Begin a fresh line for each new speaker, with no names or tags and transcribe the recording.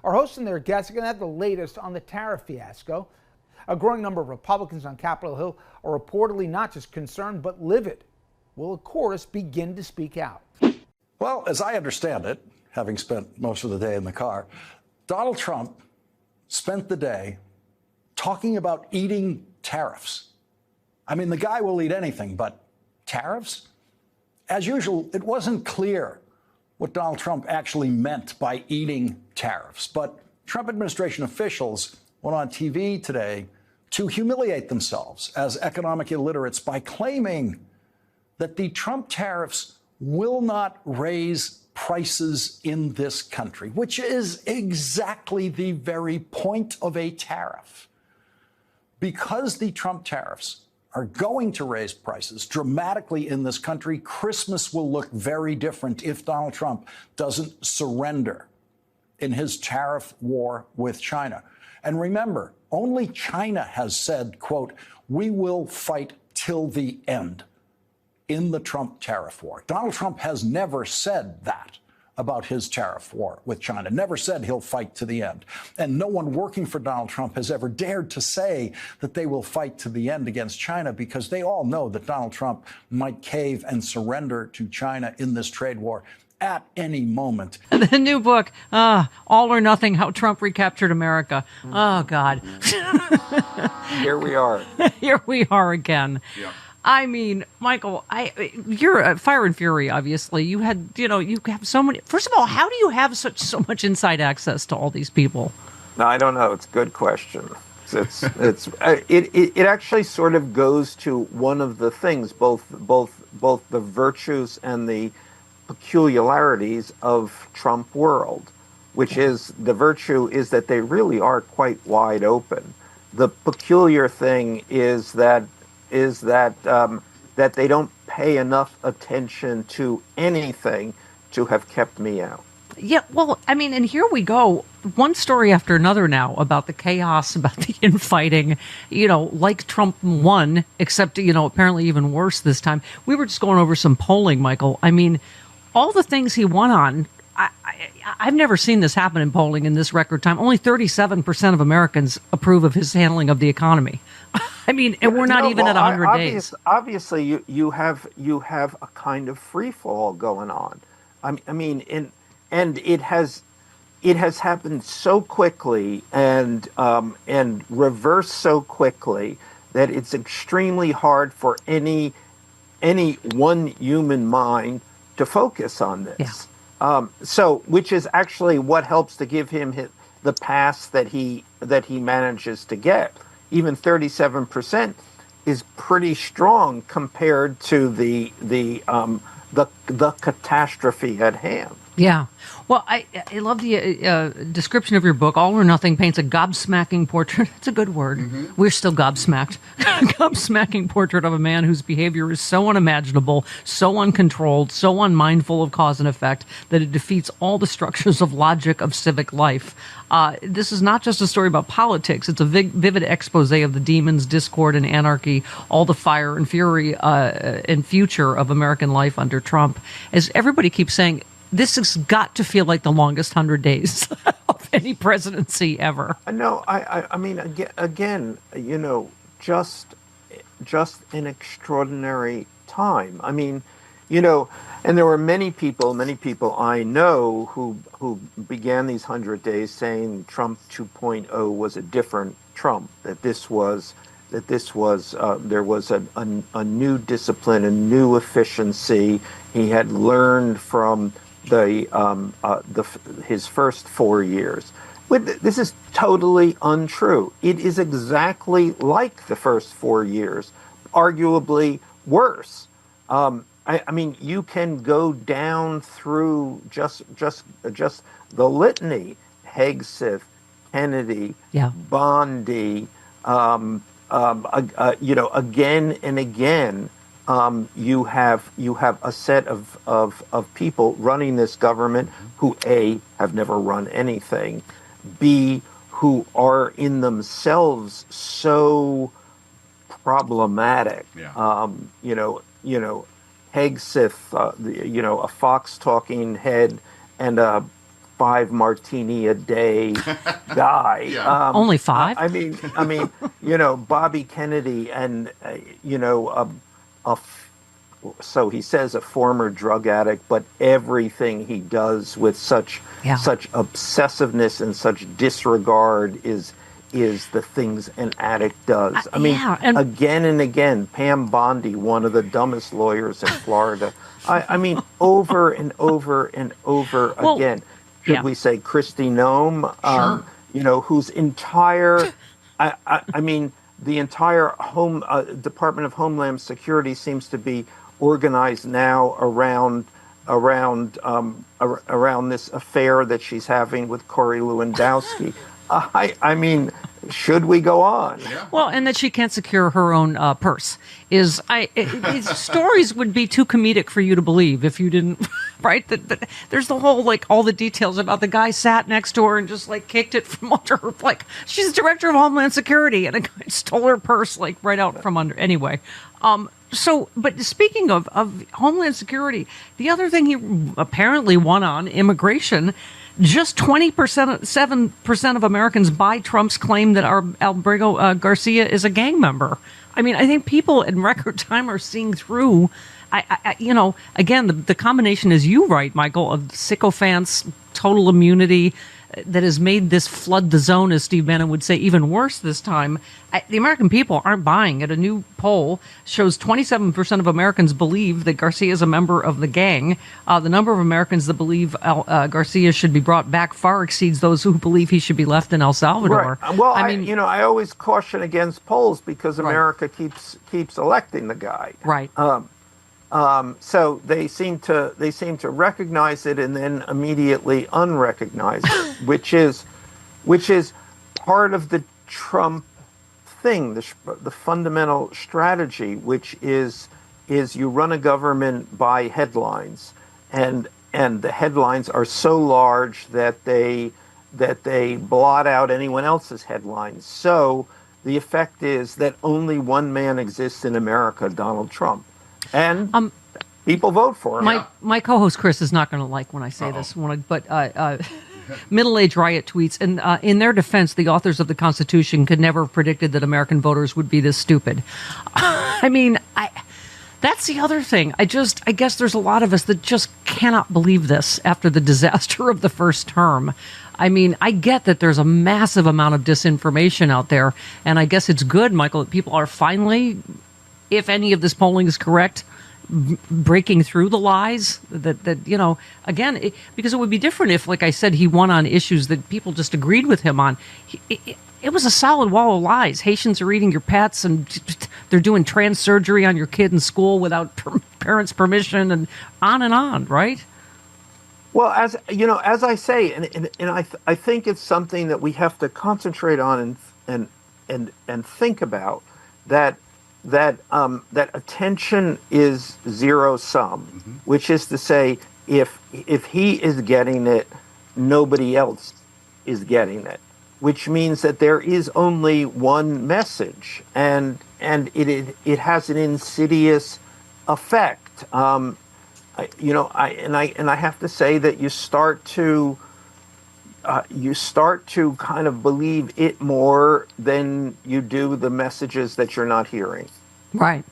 Our host and their guests are going to have the latest on the tariff fiasco. A growing number of Republicans on Capitol Hill are reportedly not just concerned, but livid. Will, of course, begin to speak out.
Well, as I understand it, having spent most of the day in the car, Donald Trump spent the day talking about eating tariffs. I mean, the guy will eat anything, but tariffs? As usual, it wasn't clear what Donald Trump actually meant by eating tariffs. But Trump administration officials went on TV today to humiliate themselves as economic illiterates by claiming that the Trump tariffs will not raise prices in this country, which is exactly the very point of a tariff. Because the Trump tariffs are going to raise prices dramatically in this country, Christmas will look very different if Donald Trump doesn't surrender in his tariff war with China. And remember, only China has said, quote, "We will fight till the end" in the Trump tariff war. Donald Trump has never said that about his tariff war with China, never said he'll fight to the end. And no one working for Donald Trump has ever dared to say that they will fight to the end against China, because they all know that Donald Trump might cave and surrender to China in this trade war at any moment.
The new book, All or Nothing, How Trump Recaptured America. Oh, God.
Here we are.
Here we are again.
Yeah.
I mean, Michael, you're a fire and fury, obviously. You have so many. First of all, how do you have so much inside access to all these people?
No, I don't know. It's a good question. It actually sort of goes to one of the things, both the virtues and the peculiarities of Trump world, which is the virtue is that they really are quite wide open. The peculiar thing is that they don't pay enough attention to anything to have kept me out.
Yeah, well, I mean, and here we go. One story after another now about the chaos, about the infighting, like Trump won, except, apparently even worse this time. We were just going over some polling, Michael. I mean, all the things he won on, I've never seen this happen in polling in this record time. Only 37% of Americans approve of his handling of the economy. I mean, and we're not even at 100 days.
Obviously, you have a kind of free fall going on. I mean, and it has happened so quickly and reversed so quickly that it's extremely hard for any one human mind to focus on this. Yeah. Which is actually what helps to give him the pass that he manages to get. Even 37% is pretty strong compared to the catastrophe at hand.
Yeah. Well, I love the description of your book. All or Nothing paints a gobsmacking portrait. That's a good word. Mm-hmm. We're still gobsmacked. Gobsmacking portrait of a man whose behavior is so unimaginable, so uncontrolled, so unmindful of cause and effect that it defeats all the structures of logic of civic life. This is not just a story about politics. It's a vivid expose of the demons, discord, and anarchy, all the fire and fury and future of American life under Trump. As everybody keeps saying, this has got to feel like the longest 100 days of any presidency ever.
No, I mean, again, just an extraordinary time. I mean, and there were many people I know who began these 100 days saying Trump 2.0 was a different Trump, that there was a new discipline, a new efficiency. He had learned from his first 4 years. This is totally untrue. It is exactly like the first 4 years, arguably worse. I mean, you can go down through just the litany: Hegseth, Kennedy, Bondi, again and again. You have a set of people running this government who A, have never run anything, B, who are in themselves so problematic. Yeah. Hegseth, a fox talking head and a 5 martini a day guy.
Only 5?
I mean, you know, Bobby Kennedy and you know, so he says a former drug addict, but everything he does with such obsessiveness and such disregard is the things an addict does. I mean,
and
again and again, Pam Bondi, one of the dumbest lawyers in Florida. I mean, over and over and over again. Should we say Kristi Noem? You know, whose entire, I mean, the entire Department of Homeland Security seems to be organized now around this affair that she's having with Corey Lewandowski. I mean, should we go on?
Well, and that she can't secure her own purse is these stories would be too comedic for you to believe if you didn't, right? That there's the whole, like, all the details about the guy sat next to her and just, like, kicked it from under her. Like, she's director of Homeland Security and a guy stole her purse, like, right out from under. Anyway, so, but speaking of Homeland Security, the other thing he apparently won on, immigration. Just 7% of Americans buy Trump's claim that our Albrego Garcia is a gang member. I mean, I think people in record time are seeing through. You know, again, the combination, as you write, Michael, of sycophants, total immunity that has made this flood the zone, as Steve Bannon would say, even worse this time. The American people aren't buying it. A new poll shows 27% of Americans believe that Garcia is a member of the gang. The number of Americans that believe Garcia should be brought back far exceeds those who believe he should be left in El Salvador.
Right. Well, I mean, you know, I always caution against polls because America keeps electing the guy.
Right.
So they seem to recognize it and then immediately unrecognize it, which is part of the Trump thing, the fundamental strategy, which is you run a government by headlines, and the headlines are so large that they blot out anyone else's headlines. So the effect is that only one man exists in America, Donald Trump. And people vote for him.
My co-host Chris is not going to like when I say this, but middle-aged riot tweets, and in their defense, the authors of the Constitution could never have predicted that American voters would be this stupid. I mean, that's the other thing. I guess there's a lot of us that just cannot believe this after the disaster of the first term. I mean, I get that there's a massive amount of disinformation out there, and I guess it's good, Michael, that people are finally, if any of this polling is correct, breaking through the lies that you know, again, because it would be different if, like I said, he won on issues that people just agreed with him on. It was a solid wall of lies. Haitians are eating your pets, and they're doing trans surgery on your kid in school without parents' permission, and on, right?
Well, as you know, as I say, and I think it's something that we have to concentrate on and think about, that attention is zero sum, which is to say, if he is getting it, nobody else is getting it, which means that there is only one message, and it has an insidious effect. You know, I have to say that you start to kind of believe it more than you do the messages that you're not hearing.
Right.